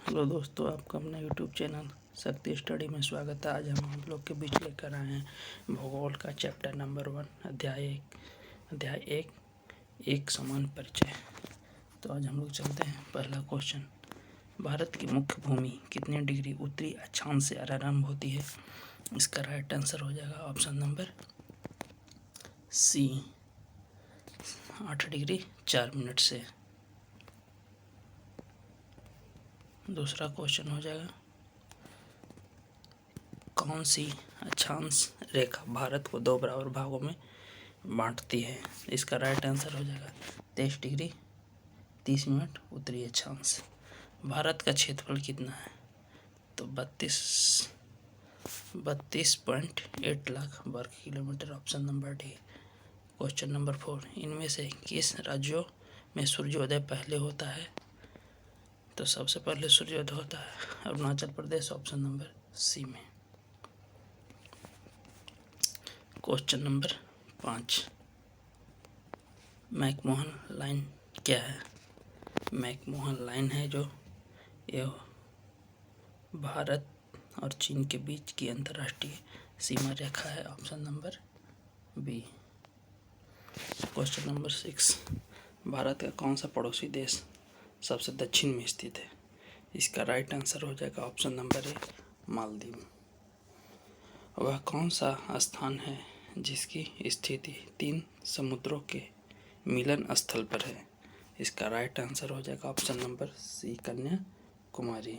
Hello दोस्तों, आपका अपना यूट्यूब चैनल शक्ति स्टडी में स्वागत है। आज हम आप लोग के बीच लेकर आए हैं भूगोल का चैप्टर नंबर 1 अध्याय एक एक समान परिचय। तो आज हम लोग चलते हैं। पहला क्वेश्चन, भारत की मुख्य भूमि कितने डिग्री उत्तरी अक्षांश से आरंभ होती है? इसका राइट आंसर हो जाएगा option number C, 8 degree 4 minute से। दूसरा क्वेश्चन हो जाएगा, कौन सी अक्षांश रेखा भारत को 2 बराबर भागों में बांटती है? इसका राइट आंसर हो जाएगा 23 डिग्री 30 मिनट उत्तरी अक्षांश। भारत का क्षेत्रफल कितना है? तो 32.8 लाख वर्ग kilometre, option number D. Question number 4, इनमें से किस राज्यों में सूर्योदय पहले होता है? तो सबसे पहले सूर्योदय होता है अरुणाचल प्रदेश, ऑप्शन नंबर सी में। क्वेश्चन नंबर 5, मैकमोहन लाइन क्या है? मैकमोहन लाइन है जो यह भारत और चीन के बीच की अंतर्राष्ट्रीय सीमा रेखा है, option number B. Question number 6, Bharat का कौन सा पड़ोसी देश सबसे दक्षिण में स्थित है? इसका राइट आंसर हो जाएगा ऑप्शन नंबर ए, मालदीव। वह कौन सा स्थान है जिसकी स्थिति 3 समुद्रों के मिलन स्थल पर है? इसका राइट आंसर हो जाएगा option number C, Kanyakumari.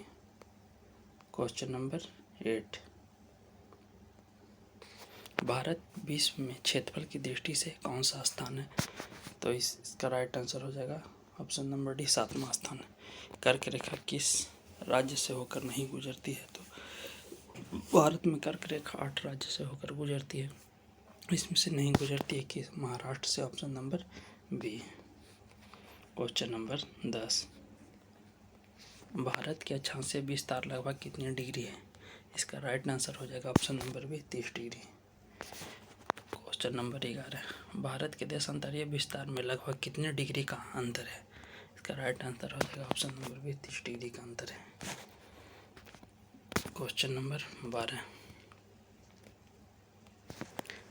Question number 8, Bharat विश्व में क्षेत्रफल की दृष्टि से कौन सा स्थान है? तो इसका राइट आंसर हो जाएगा ऑप्शन नंबर डी, 7वां स्थान। कर्क रेखा किस राज्य से होकर नहीं गुजरती है? तो भारत में कर्क रेखा 8 राज्य से होकर गुजरती है, इसमें से नहीं गुजरती है कि महाराष्ट्र से, option number B. Question number 10, Bharat के अक्षांशीय विस्तार लगभग कितने डिग्री है? इसका राइट आंसर हो जाएगा option number B, 30 degree. Question number 11, Bharat के देशांतरीय विस्तार में लगभग कितने डिग्री का अंतर है? इसका राइट आंसर हो जाएगा ऑप्शन नंबर बी, 30 डिग्री का अंतर है। क्वेश्चन नंबर 12,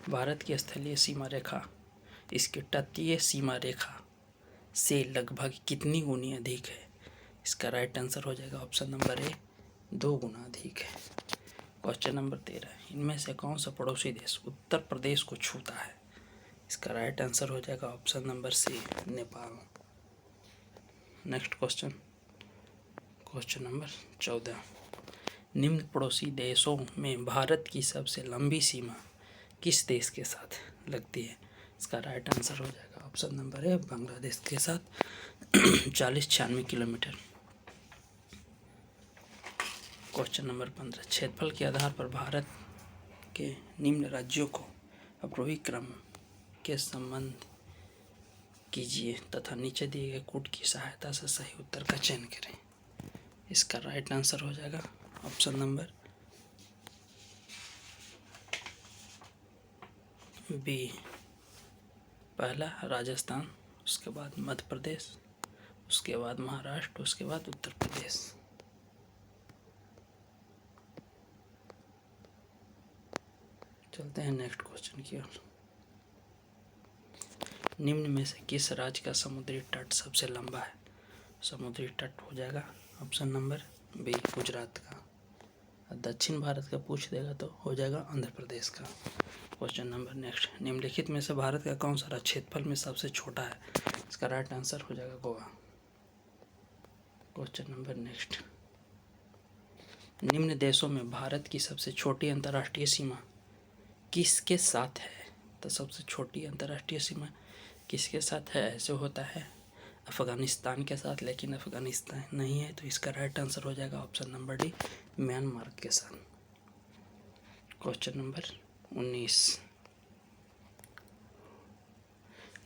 भारत की स्थलीय सीमा रेखा इसकी तटीय सीमा रेखा से लगभग कितनी गुनी अधिक है? इसका राइट आंसर हो जाएगा ऑप्शन नंबर ए, 2 गुना अधिक है। क्वेश्चन नंबर 13, इनमें से कौन सा पड़ोसी देश उत्तर प्रदेश को छूता है? इसका राइट आंसर हो जाएगा option number C, Nepal. Next question, question number 14, निम्न पड़ोसी देशों में भारत की सबसे लंबी सीमा किस देश के साथ लगती है? इसका राइट आंसर हो जाएगा ऑप्शन नंबर ए, बांग्लादेश के साथ 40-96 किलोमीटर। क्वेश्चन नंबर 15, क्षेत्रफल के आधार पर भारत के निम्न राज्यों को अवरोही क्रम के संबंध कीजिए तथा नीचे दिए गए कोड की सहायता से सही उत्तर का चयन करें। इसका राइट आंसर हो जाएगा ऑप्शन नंबर बी, पहला राजस्थान, उसके बाद मध्य प्रदेश, उसके बाद महाराष्ट्र, उसके बाद उत्तर प्रदेश। चलते हैं नेक्स्ट क्वेश्चन की ओर। निम्न में से किस राज्य का समुद्री तट सबसे लंबा है? समुद्री तट हो जाएगा ऑप्शन नंबर बी, गुजरात का। दक्षिण भारत का पूछ देगा तो हो जाएगा आंध्र प्रदेश का। क्वेश्चन नंबर नेक्स्ट, निम्नलिखित में से भारत का कौन सा राज्य क्षेत्रफल में सबसे छोटा है? इसका राइट आंसर हो जाएगा गोवा। क्वेश्चन नंबर नेक्स्ट, निम्न देशों में भारत की सबसे छोटी अंतर्राष्ट्रीय सीमा किसके साथ है? तो सबसे छोटी अंतर्राष्ट्रीय सीमा किसके साथ है? ऐसे होता है अफगानिस्तान के साथ, लेकिन अफगानिस्तान नहीं है, तो इसका राइट आंसर हो जाएगा ऑप्शन नंबर डी, म्यांमार के साथ। क्वेश्चन नंबर 19,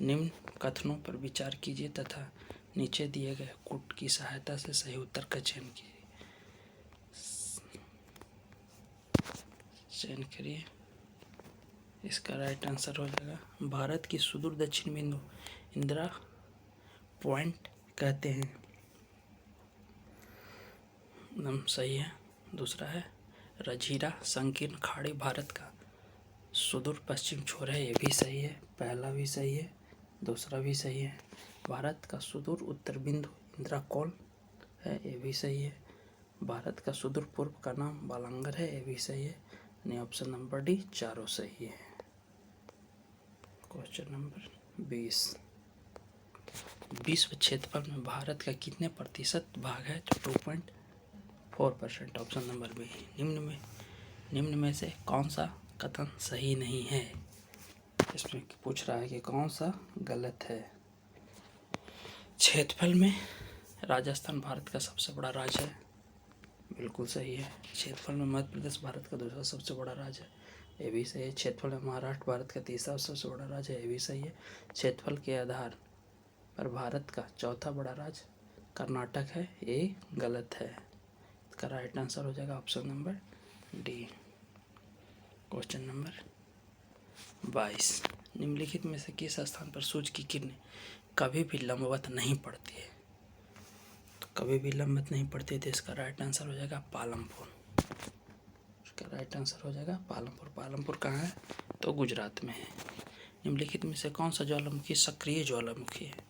निम्न कथनों पर विचार कीजिए तथा नीचे दिए गए कोड की सहायता से सही उत्तर का चयन करिए। इसका राइट आंसर हो जाएगा, भारत की सुदूर दक्षिण बिंदु इंदिरा पॉइंट कहते हैं। एकदम सही है। दूसरा है रजीरा संकीर्ण खाड़ी भारत का सुदूर पश्चिम छोर है, ये भी सही है। पहला भी सही है, दूसरा भी सही है। भारत का सुदूर उत्तर बिंदु इंद्राकोल है, ये भी सही है। भारत का सुदूर पूर्व का नाम बालांगर है, ये भी सही है। यानी ऑप्शन नंबर डी चारों सही है। क्वेश्चन नंबर 20, विश्व क्षेत्रफल में भारत का कितने प्रतिशत भाग है? तो 2.4%, ऑप्शन नंबर बी। निम्न में से कौन सा कथन सही नहीं है? इसमें पूछ रहा है कि कौन सा गलत है। क्षेत्रफल में राजस्थान भारत का सबसे बड़ा राज्य है, बिल्कुल सही है। क्षेत्रफल में मध्य प्रदेश भारत का दूसरा सबसे बड़ा राज्य है, ये भी सही है। क्षेत्रफल में महाराष्ट्र भारत का तीसरा सबसे बड़ा राज्य है, ये भी सही है। क्षेत्रफल के आधार पर भारत का चौथा बड़ा राज्य कर्नाटक है, ये गलत है। इसका राइट आंसर हो जाएगा option number D. Question number 22, निम्नलिखित में से किस स्थान पर सूर्य की किरणें कभी भी लंबवत नहीं पड़ती है? तो कभी भी लंबवत नहीं पड़ती है, तो इसका राइट आंसर हो जाएगा पालमपुर। इसका राइट आंसर हो जाएगा पालमपुर। पालमपुर कहाँ है? तो गुजरात में है। निम्नलिखित में से कौन सा ज्वालामुखी सक्रिय ज्वालामुखी है?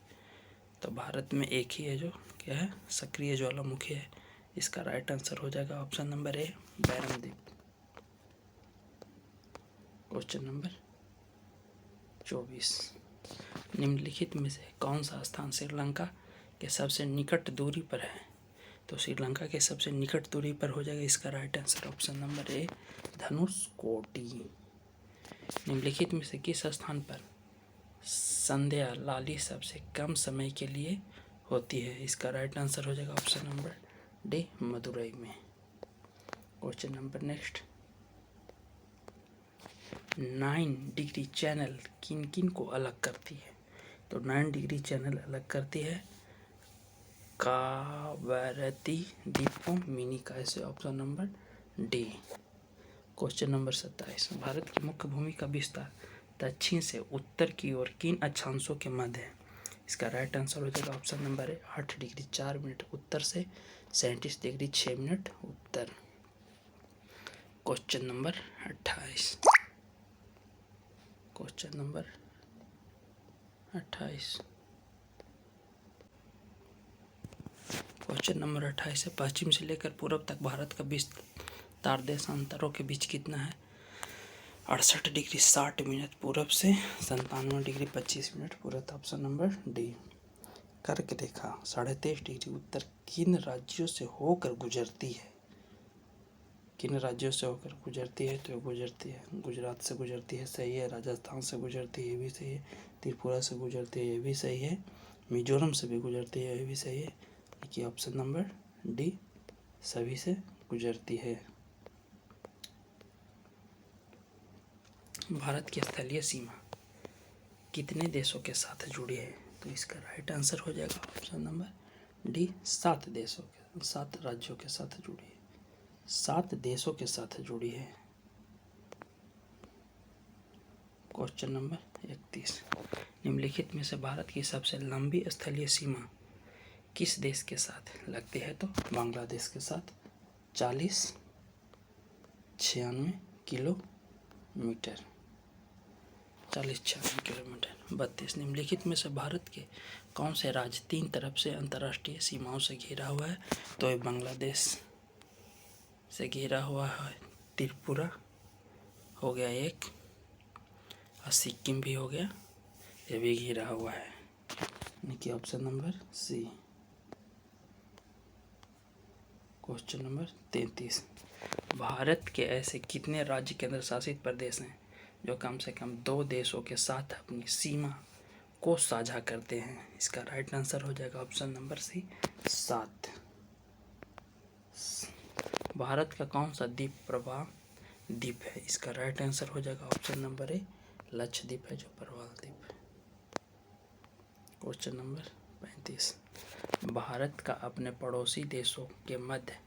तो भारत में एक ही है जो क्या है, सक्रिय ज्वालामुखी है। इसका राइट आंसर हो जाएगा ऑप्शन नंबर ए बैरमद्वीप। क्वेश्चन नंबर 24, निम्नलिखित में से कौन सा स्थान श्रीलंका के सबसे निकट दूरी पर है? तो श्रीलंका के सबसे निकट दूरी पर हो जाएगा। इसका राइट आंसर ऑप्शन नंबर ए धनुषकोटी। निम्नलिखित में से किस स्थान पर संध्या लाली सबसे कम समय के लिए होती है? इसका राइट आंसर हो जाएगा ऑप्शन नंबर डी मदुरई में। Question number next, 9 degree channel किन किन को अलग करती है? तो 9 डिग्री चैनल अलग करती है कावारती द्वीपों मिनिकॉय से, option number D. Question number 27, Bharat की मुख्य भूमि का विस्तार दक्षिण से उत्तर की ओर किन अक्षांशों के मध्य है? इसका राइट आंसर हो जाएगा option number A 8 degree 4 minute उत्तर से 37 डिग्री 6 मिनट उत्तर। Question number 28, question number 28, question number 28 है, पश्चिम से लेकर पूर्व तक भारत का विस्तार देशांतरों के बीच कितना है? 68 डिग्री 60 मिनट पूर्व से 97 डिग्री 25 मिनट पूर्व, ऑप्शन नंबर डी। कर्क रेखा 23.5 डिग्री उत्तर किन राज्यों से होकर गुजरती है? किन राज्यों से होकर गुजरती है? तो गुजरती है गुजरात से गुजरती है, सही है। राजस्थान से गुजरती है, ये भी सही है। त्रिपुरा से गुजरती है, ये भी सही है। मिजोरम से भी गुजरती है, ये भी सही है। देखिए ऑप्शन नंबर डी सभी से गुजरती है। भारत की स्थलीय सीमा कितने देशों के साथ जुड़ी है? तो इसका राइट आंसर हो जाएगा ऑप्शन नंबर डी 7 देशों के 7 राज्यों के साथ जुड़ी है, 7 देशों के साथ जुड़ी है। क्वेश्चन नंबर 31, निम्नलिखित में से भारत की सबसे लंबी स्थलीय सीमा किस देश के साथ लगती है? तो बांग्लादेश के साथ 4096 किलोमीटर, 4096 किलोमीटर। 32, निम्नलिखित में से भारत के कौन से राज्य 3 तरफ से अंतर्राष्ट्रीय सीमाओं से घिरा हुआ है? तो ये बांग्लादेश से घिरा हुआ है, त्रिपुरा हो गया एक, और सिक्किम भी हो गया, ये भी घिरा हुआ है। देखिए option number C. Question number 33, Bharat के ऐसे कितने राज्य केंद्र शासित प्रदेश हैं जो कम से कम 2 देशों के साथ अपनी सीमा को साझा करते हैं? इसका राइट आंसर हो जाएगा ऑप्शन नंबर सी 7। भारत का कौन सा द्वीप प्रवाल द्वीप है? इसका राइट आंसर हो जाएगा ऑप्शन नंबर ए लक्षद्वीप है, जो प्रवाल द्वीप है। क्वेश्चन नंबर 35, भारत का अपने पड़ोसी देशों के मध्य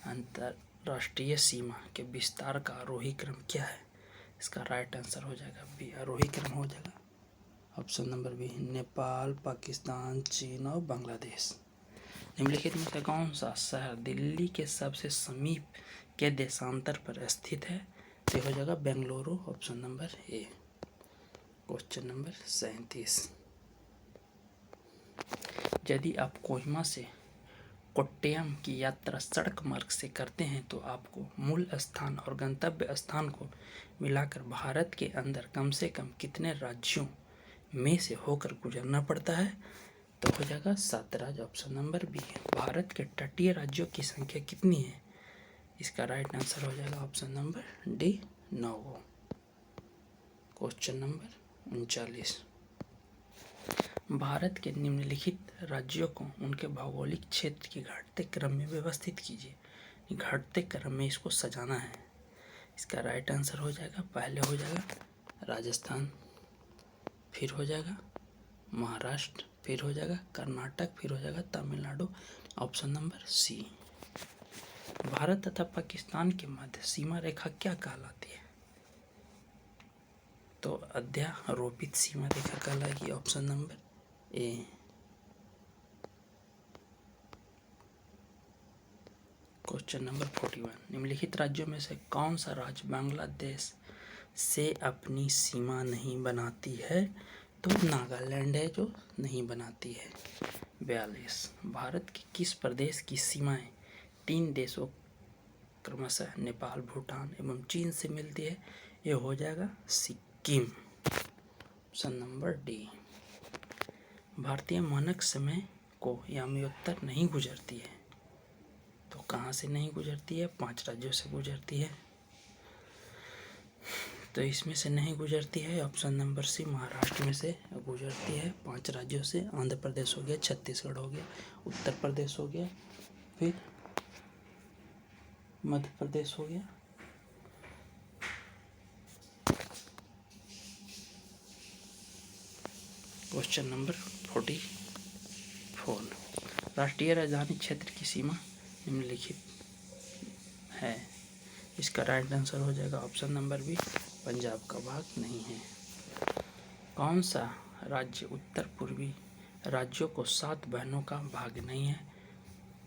अंतर्राष्ट्रीय सीमा के विस्तार का आरोही क्रम क्या है? इसका राइट आंसर हो जाएगा बी, आरोही क्रम हो जाएगा option number B, Nepal, Pakistan, चीन और बांग्लादेश। निम्नलिखित में से कौन सा शहर दिल्ली के सबसे समीप के देशांतर पर स्थित है? तो हो जाएगा Bengaluru, option number A. Question number 37। यदि आप कोहिमा से कोट्टयम की यात्रा सड़क मार्ग से करते हैं तो आपको मूल स्थान और गंतव्य स्थान को मिलाकर भारत के अंदर कम से कम कितने राज्यों में से होकर गुजरना पड़ता है? तो हो जाएगा 7 राज्य, ऑप्शन नंबर बी। भारत के तटीय राज्यों की संख्या कितनी है? इसका राइट आंसर हो जाएगा option number D, 9। Question number 39। Bharat के निम्नलिखित राज्यों को उनके भौगोलिक क्षेत्र के घटते क्रम में व्यवस्थित कीजिए। घटते क्रम में इसको सजाना है। इसका राइट आंसर हो जाएगा, पहले हो जाएगा राजस्थान, फिर हो जाएगा महाराष्ट्र, फिर हो जाएगा कर्नाटक, फिर हो जाएगा Tamil Nadu, option number C. Bharat तथा पाकिस्तान के मध्य सीमा रेखा क्या कहलाती है? तो अध्यारोपित सीमा रेखा कहलाएगी, option number A. Question number 41। निम्नलिखित राज्यों में से कौन सा राज्य बांग्लादेश से अपनी सीमा नहीं बनाती है? तो नागालैंड है जो नहीं बनाती है। 42। भारत के किस प्रदेश की सीमाएं 3 देशों क्रमशः नेपाल, भूटान एवं चीन से मिलती है? ये हो जाएगा सिक्किम, ऑप्शन नंबर डी। भारतीय मानक समय को यामियोत्तर नहीं गुजरती है, तो कहाँ से नहीं गुजरती है? 5 राज्यों से गुजरती है। तो इसमें से नहीं गुजरती है, ऑप्शन नंबर सी, महाराष्ट्र में से गुजरती है 5 राज्यों से। आंध्र प्रदेश हो गया, छत्तीसगढ़ हो गया, उत्तर प्रदेश हो गया, फिर मध्य प्रदेश हो गया। Question number 44। राष्ट्रीय राजधानी क्षेत्र की सीमा निम्नलिखित है। इसका राइट आंसर हो जाएगा ऑप्शन नंबर बी, पंजाब का भाग नहीं है। कौन सा राज्य उत्तर पूर्वी राज्यों को 7 बहनों का भाग नहीं है?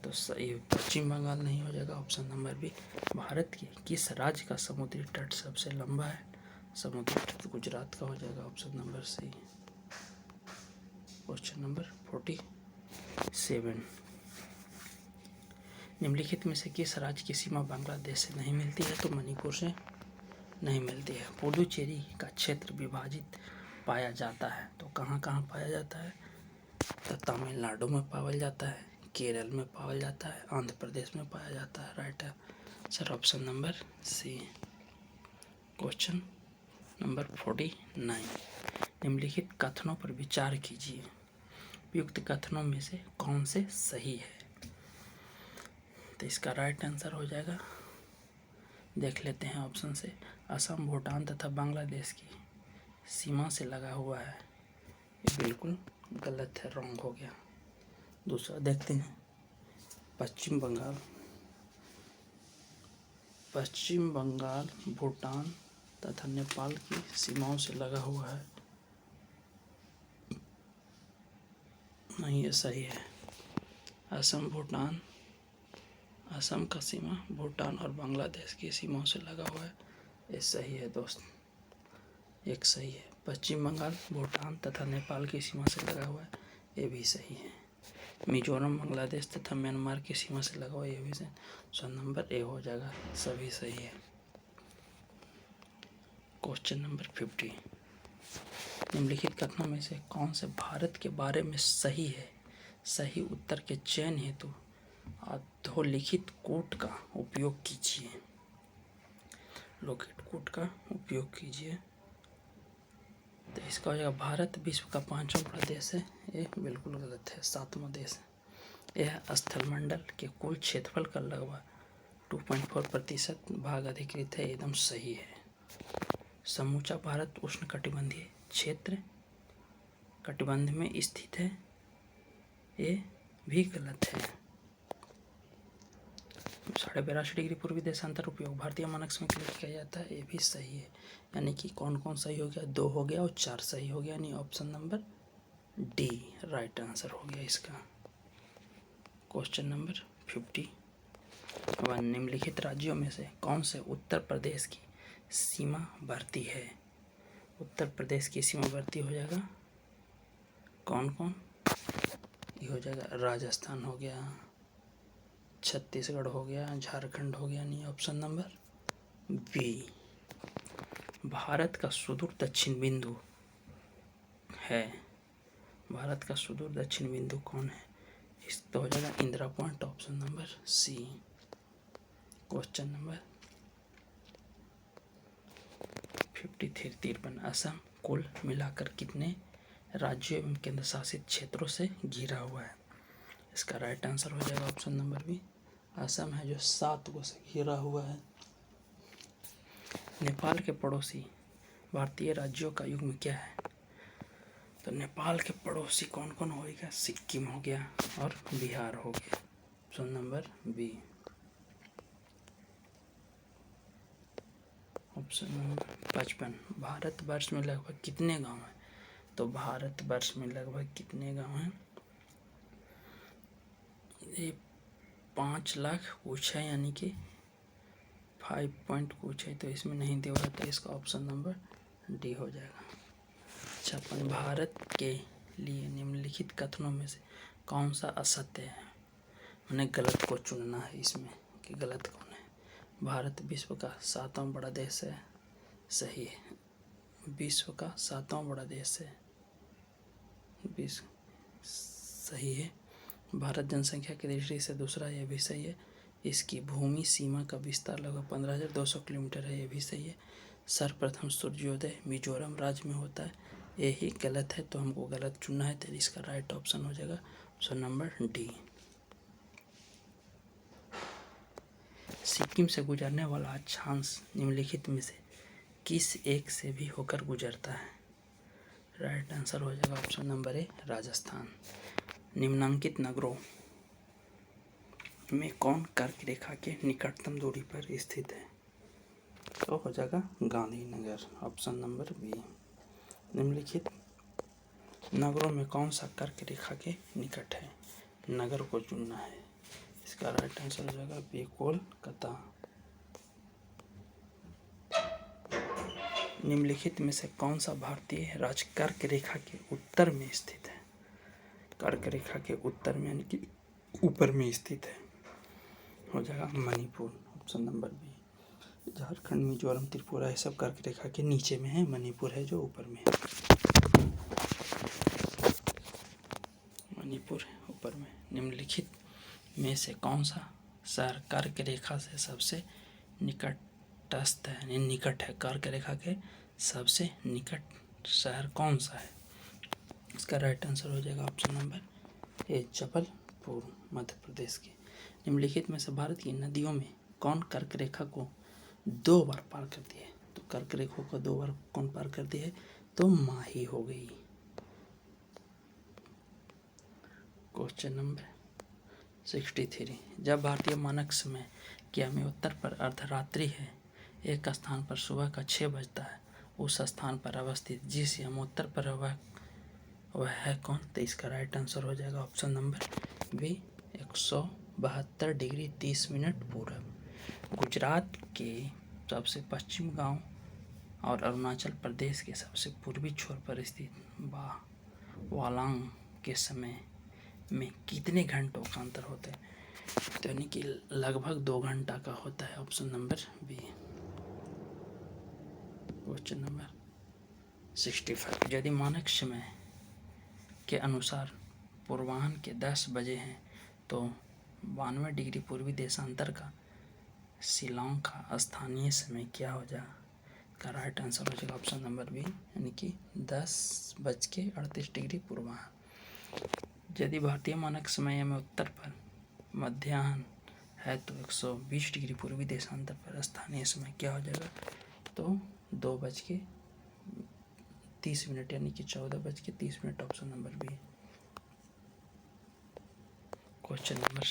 तो ये पश्चिम बंगाल नहीं हो जाएगा, ऑप्शन नंबर बी। भारत के किस राज्य का समुद्री तट सबसे लंबा है? समुद्री तट गुजरात का हो जाएगा, option number C. Question number 47। निम्नलिखित में से किस राज्य की सीमा बांग्लादेश से नहीं मिलती है? तो मणिपुर से नहीं मिलती है। पुडुचेरी का क्षेत्र विभाजित पाया जाता है, तो कहाँ कहाँ पाया जाता है? तो तमिलनाडु में पाया जाता है, केरल में पाया जाता है, आंध्र प्रदेश में पाया जाता है। Right answer option number C. Question number 49। निम्नलिखित कथनों पर विचार कीजिए। उपयुक्त कथनों में से कौन से सही है? तो इसका राइट आंसर हो जाएगा, देख लेते हैं ऑप्शन से। असम, भूटान तथा बांग्लादेश की सीमा से लगा हुआ है, ये बिल्कुल गलत है, रॉन्ग हो गया। दूसरा देखते हैं, पश्चिम बंगाल भूटान तथा नेपाल की सीमाओं से लगा हुआ है, नहीं ये सही है। असम का सीमा भूटान और बांग्लादेश की सीमाओं से लगा हुआ है, ये सही है दोस्त, एक सही है। पश्चिम बंगाल भूटान तथा नेपाल की सीमा से लगा हुआ है, ये भी सही है। मिजोरम बांग्लादेश तथा म्यांमार की सीमा से लगा हुआ है, ये भी सही। ऑप्शन नंबर ए हो जाएगा, सभी सही है। Question number 50। निम्नलिखित कथनों में से कौन से भारत के बारे में सही है? सही उत्तर के चयन हेतु अधोलिखित कोड का उपयोग कीजिए। लोकेट कोड का उपयोग कीजिए। तो इसका हो जाएगा, भारत विश्व का 5वां बड़ा देश है, ये बिल्कुल गलत है, 7वां देश है। यह स्थलमंडल के कुल क्षेत्रफल का लगभग 2.4% भाग अधिकृत है, एकदम सही है। समूचा भारत उष्णकटिबंधीय क्षेत्र कटिबंध में स्थित है, ये भी गलत है। 82.5 डिग्री पूर्वी देशांतर उपयोग भारतीय मानक समय के लिए किया जाता है, ये भी सही है। यानी कि कौन कौन सही हो गया? 2 हो गया और 4 सही हो गया, यानी option number D right answer हो गया इसका। क्वेश्चन नंबर 51, निम्नलिखित राज्यों में से कौन से उत्तर प्रदेश की सीमावर्ती है? उत्तर प्रदेश की सीमावर्ती हो जाएगा कौन कौन? ये हो जाएगा राजस्थान हो गया, छत्तीसगढ़ हो गया, झारखंड हो गया, नहीं ऑप्शन नंबर बी। भारत का सुदूर दक्षिण बिंदु है, भारत का सुदूर दक्षिण बिंदु कौन है? इस तो हो जाएगा Indira Point, option number C. Question number 53, Assam कुल मिलाकर कितने राज्यों एवं केंद्र शासित क्षेत्रों से घिरा हुआ है? इसका राइट आंसर हो जाएगा ऑप्शन नंबर बी, असम है जो 7 को से घिरा हुआ है। नेपाल के पड़ोसी भारतीय राज्यों का युग्म क्या है? तो नेपाल के पड़ोसी कौन कौन होएगा? सिक्किम हो गया और बिहार हो गया, option number B. Option number 55, Bharatvarsh में लगभग कितने गांव हैं? तो भारतवर्ष में लगभग कितने गांव हैं? ये 5 लाख कुछ है, यानी कि 5 पॉइंट कुछ है, तो इसमें नहीं दिया हुआ, तो इसका ऑप्शन नंबर डी हो जाएगा। 56, भारत के लिए निम्नलिखित कथनों में से कौन सा असत्य है? उन्हें गलत को चुनना है इसमें कि गलत कौन है। भारत विश्व का 7वां बड़ा देश है, सही है। विश्व का 7वां बड़ा देश है, विश्व सही है। भारत जनसंख्या की दृष्टि से दूसरा, यह भी सही है। इसकी भूमि सीमा का विस्तार लगभग 15,200 किलोमीटर है, यह भी सही है। सर्वप्रथम सूर्योदय मिजोरम राज्य में होता है, यही गलत है, तो हमको गलत चुनना है, तो इसका राइट ऑप्शन हो जाएगा ऑप्शन नंबर डी। सिक्किम से गुजरने वाला अक्षांश निम्नलिखित में से किस एक से भी होकर गुजरता है? राइट आंसर हो जाएगा ऑप्शन नंबर ए, राजस्थान। निम्नांकित नगरों में कौन कर्क रेखा के निकटतम दूरी पर स्थित है? तो हो जाएगा गांधीनगर, ऑप्शन नंबर बी। निम्नलिखित नगरों में कौन सा कर्क रेखा के निकट है? नगर को चुनना है, इसका राइट आंसर हो जाएगा बी, कोलकाता। निम्नलिखित में से कौन सा भारतीय राज्य कर्क रेखा के उत्तर में स्थित है? कर्क रेखा के उत्तर में यानी कि ऊपर में स्थित है, हो जाएगा Manipur, option number B. Jharkhand, Mizoram, Tripura ये सब कर्क रेखा के नीचे में है, मणिपुर है जो ऊपर में है। मणिपुर ऊपर में। निम्नलिखित में से कौन सा शहर कर्क रेखा से सबसे निकटस्थ है, यानी निकट है? कर्क रेखा के सबसे निकट शहर कौन सा है? इसका राइट आंसर हो जाएगा ऑप्शन नंबर ए, जबलपुर, मध्य प्रदेश के। निम्नलिखित में से भारत की नदियों में कौन कर्क रेखा को 2 बार पार करती है? तो कर्क रेखा को 2 बार कौन पार करती है? तो माही हो गई। क्वेश्चन नंबर 63, जब भारतीय मानक समय के हमें उत्तर पर अर्धरात्रि है, एक स्थान पर सुबह का 6 बजता है, उस स्थान पर अवस्थित जिस यम उत्तर पर वह है कौन? तो इसका राइट आंसर हो जाएगा option number B, 172 degree 30 minute पूरब। गुजरात के सबसे पश्चिम गांव और अरुणाचल प्रदेश के सबसे पूर्वी छोर पर स्थित वालांग के समय में कितने घंटों का अंतर होता है? तो यानी कि लगभग 2 घंटा का होता है, option number B. Question number 65, यदि मानक समय के अनुसार पूर्वाह्न के 10 बजे हैं तो 92 डिग्री पूर्वी देशांतर का शिलांग का स्थानीय समय क्या हो जाएगा? का राइट आंसर हो जाएगा ऑप्शन नंबर बी, यानी कि 10:38 डिग्री पूर्वाह्न। यदि भारतीय मानक समय में उत्तर पर मध्याह्न है तो 120 डिग्री पूर्वी देशांतर पर स्थानीय समय क्या हो जाएगा? तो 2:30 यानी कि 14:30, option number B. Question number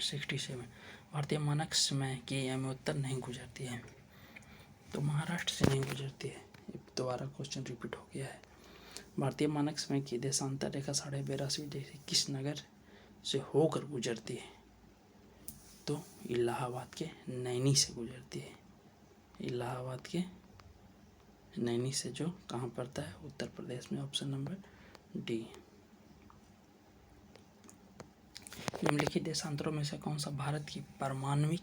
67, भारतीय मानक समय की एम उत्तर नहीं गुजरती है, तो महाराष्ट्र से नहीं गुजरती है। दोबारा क्वेश्चन रिपीट हो गया है। भारतीय मानक समय की देशांतर रेखा 82.5 डिग्री किस नगर से होकर गुजरती है? तो इलाहाबाद के नैनी से गुजरती है। इलाहाबाद के नैनी से, जो कहाँ पड़ता है? उत्तर प्रदेश में। Option number D. निम्नलिखित देशांतरों में से कौन सा भारत की पारमाणविक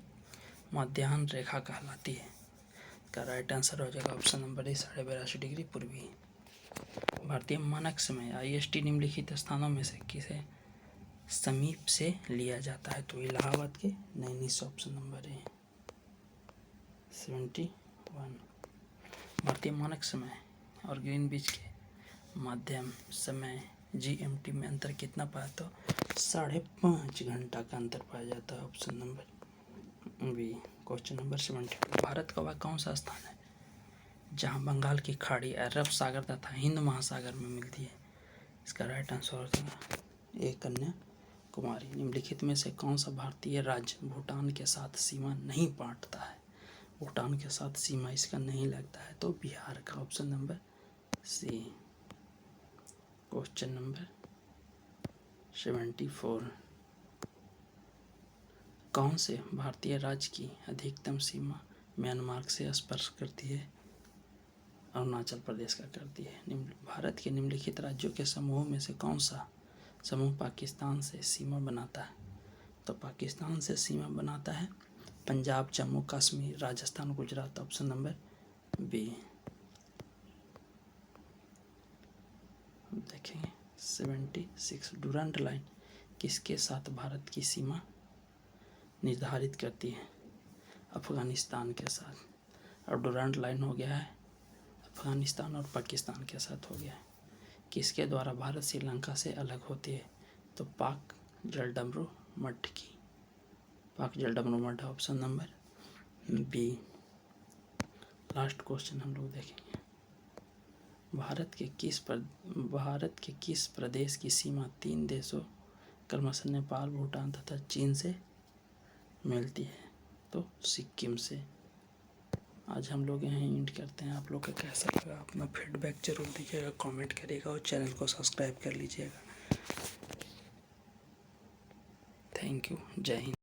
मध्याह्न रेखा कहलाती है? इसका राइट आंसर हो जाएगा ऑप्शन नंबर ए 82.5 डिग्री पूर्वी। भारतीय मानक समय IST निम्नलिखित स्थानों में से किसे समीप से लिया जाता है? तो इलाहाबाद के नैनी से। ऑप्शन नंबर ए 71। भारतीय मानक समय और ग्रीनविच के मध्यम समय GMT में अंतर कितना पाया? तो 5.5 घंटा का अंतर पाया जाता है। Option number B. Question number 72। Bharat का वह कौन सा स्थान है जहां बंगाल की खाड़ी अरब सागर तथा हिंद महासागर में मिलती है? इसका राइट आंसर होगा ए कन्याकुमारी। निम्नलिखित में से कौन सा भारतीय राज्य भूटान के साथ सीमा नहीं बांटता है? भूटान के साथ सीमा इसका नहीं लगता है, तो बिहार का। Option number C. Question number 74। कौन से भारतीय राज्य की अधिकतम सीमा म्यांमार से स्पर्श करती है? अरुणाचल प्रदेश का करती है। भारत के निम्नलिखित राज्यों के समूह में से कौन सा समूह पाकिस्तान से सीमा बनाता है? तो पाकिस्तान से सीमा बनाता है Punjab, Jammu Kashmir, Rajasthan, Gujarat. Option number B. देखेंगे 76। डुरांड लाइन किसके साथ भारत की सीमा निर्धारित करती है? अफगानिस्तान के साथ। और डुरांड लाइन हो गया है अफगानिस्तान और पाकिस्तान के साथ हो गया है। किसके द्वारा भारत श्रीलंका से अलग होती है? तो पाक जलडमरू मठ की। पाक जलडमरू मठ। Option number B. Last question हम लोग देखेंगे। भारत के किस प्रदेश की सीमा 3 देशों क्रमशः नेपाल, भूटान तथा चीन से मिलती है? तो सिक्किम से। आज हम लोग यहाँ एंड करते हैं। आप लोग का कैसा लगा अपना फीडबैक जरूर दीजिएगा, कमेंट करिएगा और चैनल को सब्सक्राइब कर लीजिएगा। Thank you. जय हिंद।